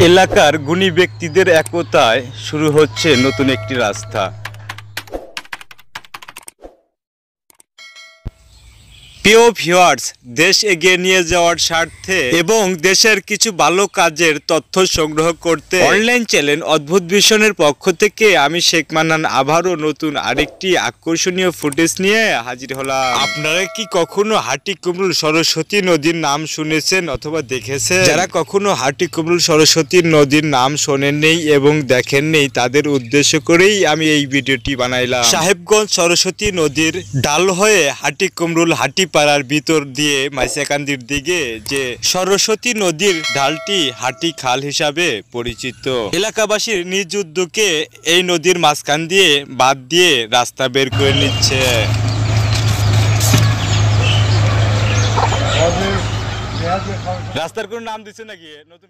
এলাকার গুণী ব্যক্তিদের একতায় শুরু হচ্ছে নতুন একটি রাস্তা। প্রিয় ভিউয়ার্স, দেশ এগিয়ে নিয়ে যাওয়ার স্বার্থে এবং দেশের কিছু ভালো কাজের তথ্য সংগ্রহ করতে অনলাইন চ্যানেল অদ্ভুত ভিশনের পক্ষ থেকে আমি শেখ মান্নান আবারও নতুন আরেকটি আকর্ষণীয় ফুটেজ নিয়ে হাজির হলাম। আপনারা কি কখনো হাটিকুমরুল সরস্বতী নদীর নাম শুনেছেন অথবা দেখেছেন? যারা কখনো হাটিকুমরুল সরস্বতী নদীর নাম শোনেননি এবং দেখেননি তাদের উদ্দেশ্য করেই আমি এই ভিডিওটি বানাইলাম। সাহেবগঞ্জ সরস্বতী নদীর ডাল হয়ে হাটিকুমরুল পাড়ার ভিতর দিয়ে মাইসাকান্দির দিকে যে সরস্বতী নদীর ঢালটি হাটি খাল হিসাবে পরিচিত। এলাকাবাসীর নিজ উদ্যোগে এই নদীর মাঝখান দিয়ে বাঁধ দিয়ে রাস্তা বের করে নিচ্ছে। রাস্তার কোন নাম দিচ্ছে নাকি নতুন?